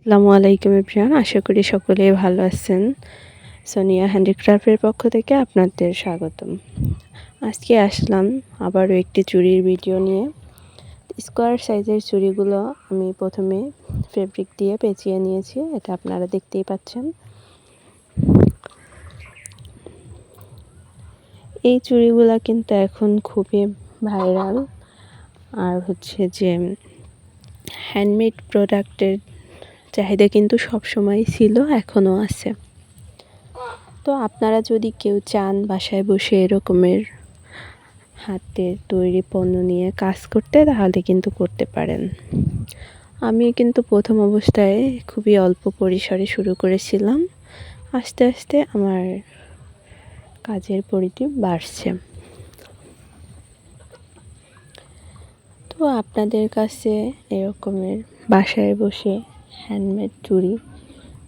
আসসালামু আলাইকুম এভরিওয়ান, আশা করি সকলেই ভালো আছেন। সোনিয়া হ্যান্ডিক্রাফটের পক্ষ থেকে আপনাদের স্বাগতম। আজকে আসলাম আবারও একটি চুড়ির ভিডিও নিয়ে। স্কোয়ার সাইজের চুড়িগুলো আমি প্রথমে ফেব্রিক দিয়ে পেঁচিয়ে নিয়েছি, এটা আপনারা দেখতেই পাচ্ছেন। এই চুড়িগুলো কিন্তু এখন খুবই ভাইরাল, আর হচ্ছে যে হ্যান্ডমেড প্রোডাক্টের চাহিদা কিন্তু সবসময় ছিল, এখনও আছে। তো আপনারা যদি কেউ চান বাসায় বসে এরকমের হাতের তৈরি পণ্য নিয়ে কাজ করতে, তাহলে কিন্তু করতে পারেন। আমি কিন্তু প্রথম অবস্থায় খুবই অল্প পরিসরে শুরু করেছিলাম, আস্তে আস্তে আমার কাজের পরিধি বাড়ছে। তো আপনাদের কাছে এরকমের বাসায় বসে হ্যান্ডমেড চুড়ি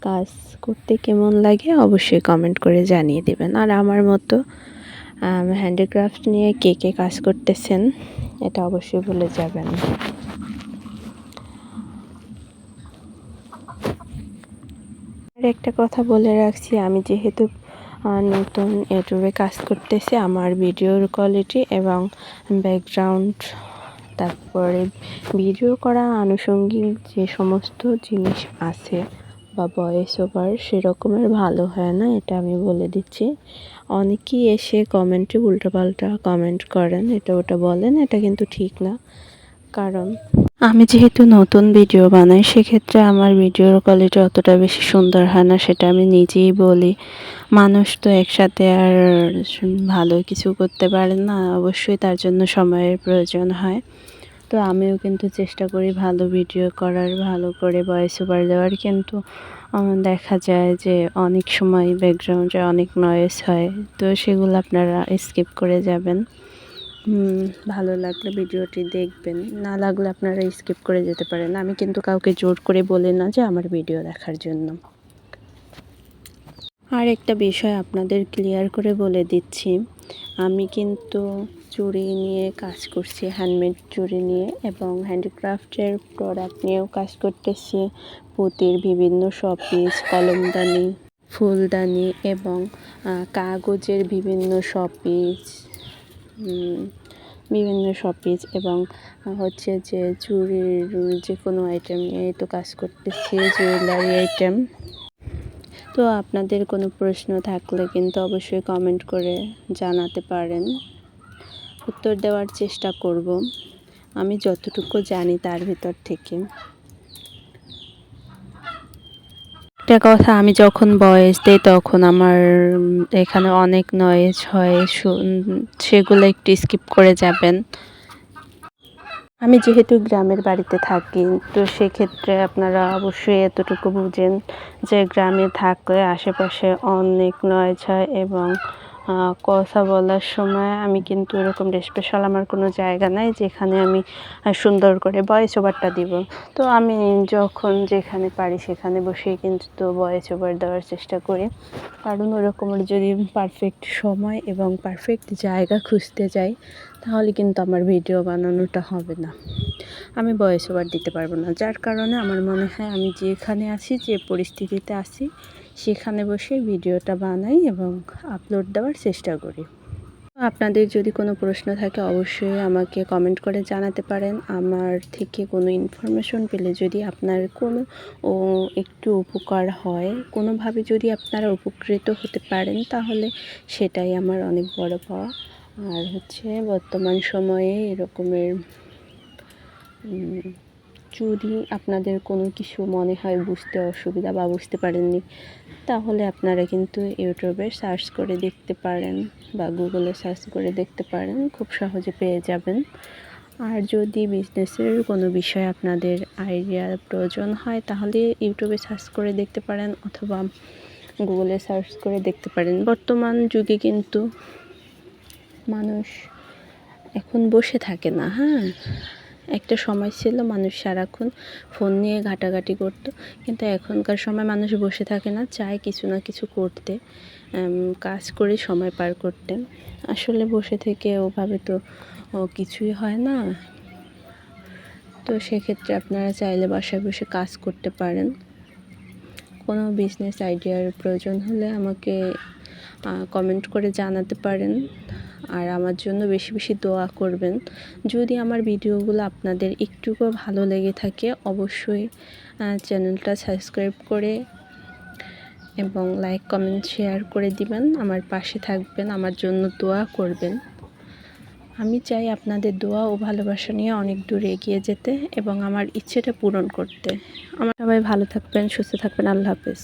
কাজ করতে কেমন লাগে অবশ্যই কমেন্ট করে জানিয়ে দেবেন। আর আমার মতো হ্যান্ডিক্রাফট নিয়ে কে কে কাজ করতেছেন এটা অবশ্যই বলে যাবেন। আর একটা কথা বলে রাখছি, আমি যেহেতু নতুন ইউটিউবে কাজ করতেছি, আমার ভিডিওর কোয়ালিটি এবং ব্যাকগ্রাউন্ড, তারপরে ভিডিও করা আনুষঙ্গিক যে সমস্ত জিনিস আছে বা ভয়েস ওভার সেরকমের ভালো হয় না, এটা আমি বলে দিচ্ছি। অনেকেই এসে কমেন্টে উল্টোপাল্টা কমেন্ট করেন, এটা ওটা বলেন, এটা কিন্তু ঠিক না। কারণ আমি যেহেতু নতুন ভিডিও বানাই, সেক্ষেত্রে আমার ভিডিওর কোয়ালিটি অতটা বেশি সুন্দর হয় না, সেটা আমি নিজেই বলি। মানুষ তো একসাথে আর ভালো কিছু করতে পারে না, অবশ্যই তার জন্য সময়ের প্রয়োজন হয়। তো আমিও কিন্তু চেষ্টা করি ভালো ভিডিও করার, ভালো করে ভয়েস ওভার দেওয়ার, কিন্তু দেখা যায় যে অনেক সময় ব্যাকগ্রাউন্ডে অনেক নয়েজ হয়, তো সেগুলো আপনারা স্কিপ করে যাবেন। ভালো লাগলে ভিডিওটি দেখবেন, না লাগলে আপনারা স্কিপ করে যেতে পারেন। আমি কিন্তু কাউকে জোর করে বলি না যে আমার ভিডিও দেখার জন্য। আর একটা বিষয় আপনাদের ক্লিয়ার করে বলে দিচ্ছি, আমি কিন্তু চুড়ি নিয়ে কাজ করছি, হ্যান্ডমেড চুড়ি নিয়ে, এবং হ্যান্ডিক্রাফটের প্রোডাক্ট নিয়েও কাজ করতেছি। পুঁতির বিভিন্ন শপিস, কলমদানি, ফুলদানি এবং কাগজের বিভিন্ন শপিস, এবং হচ্ছে যে চুড়ির যে কোনো আইটেম নিয়ে তো কাজ করতেছি, জুয়েলারি আইটেম। তো আপনাদের কোনো প্রশ্ন থাকলে কিন্তু অবশ্যই কমেন্ট করে জানাতে পারেন, উত্তর দেওয়ার চেষ্টা করব আমি যতটুকু জানি তার ভিতর থেকে। একটা কথা, আমি যখন ভয়েস দিই তখন আমার এখানে অনেক নয়েজ হয়, সেগুলো একটু স্কিপ করে যাবেন। আমি যেহেতু গ্রামের বাড়িতে থাকি, তো সেক্ষেত্রে আপনারা অবশ্যই এতটুকু বুঝেন যে গ্রামে থাকলে আশেপাশে অনেক নয়েজ হয়, এবং কথা বলার সময় আমি কিন্তু এরকম স্পেশাল আমার কোনো জায়গা নাই যেখানে আমি সুন্দর করে ভয়েস ওভারটা দিব। তো আমি যখন যেখানে পারি সেখানে বসেই কিন্তু ভয়েস ওভার দেওয়ার চেষ্টা করি, কারণ ওরকমের যদি পারফেক্ট সময় এবং পারফেক্ট জায়গা খুঁজতে যাই, তাহলে কিন্তু আমার ভিডিও বানানোটা হবে না, আমি ভয়েস ওভার দিতে পারবো না। যার কারণে আমার মনে হয় আমি যেখানে আছি, যে পরিস্থিতিতে আছি, সেখানে বসে ভিডিওটা বানাই এবং আপলোড দেওয়ার চেষ্টা করি। আপনাদের যদি কোনো প্রশ্ন থাকে অবশ্যই আমাকে কমেন্ট করে জানাতে পারেন। আমার থেকে কোনো ইনফরমেশন পেলে যদি আপনার কোনো একটু উপকার হয়, কোনোভাবে যদি আপনারা উপকৃত হতে পারেন, তাহলে সেটাই আমার অনেক বড় পাওয়া। আর হচ্ছে বর্তমান সময়ে এরকমের যদি আপনাদের কোনো কিছু মনে হয় বুঝতে অসুবিধা বা বুঝতে পারেননি, তাহলে আপনারা কিন্তু ইউটিউবে সার্চ করে দেখতে পারেন বা গুগলে সার্চ করে দেখতে পারেন, খুব সহজে পেয়ে যাবেন। আর যদি বিজনেসের কোনো বিষয় আপনাদের আইডিয়ার প্রয়োজন হয়, তাহলে ইউটিউবে সার্চ করে দেখতে পারেন অথবা গুগলে সার্চ করে দেখতে পারেন। বর্তমান যুগে কিন্তু মানুষ এখন বসে থাকে না, একটা সময় ছিল মানুষ সারাক্ষণ ফোন নিয়ে ঘাটাঘাটি করতো, কিন্তু এখনকার সময় মানুষ বসে থাকে না, চায় কিছু না কিছু করতে, কাজ করে সময় পার করতে। আসলে বসে থেকে ওভাবে তো কিছুই হয় না। তো সেক্ষেত্রে আপনারা চাইলে বাসায় বসে কাজ করতে পারেন। কোনো বিজনেস আইডিয়ার প্রয়োজন হলে আমাকে কমেন্ট করে জানাতে পারেন। আর আমার জন্য বেশি বেশি দোয়া করবেন। যদি আমার ভিডিওগুলো আপনাদের একটুকু ভালো লেগে থাকে অবশ্যই চ্যানেলটা সাবস্ক্রাইব করে এবং লাইক কমেন্ট শেয়ার করে দিবেন। আমার পাশে থাকবেন, আমার জন্য দোয়া করবেন। আমি চাই আপনাদের দোয়া ও ভালোবাসা নিয়ে অনেক দূর এগিয়ে যেতে এবং আমার ইচ্ছেটা পূরণ করতে। আমার সবাই ভালো থাকবেন, সুস্থ থাকবেন। আল্লাহ হাফেজ।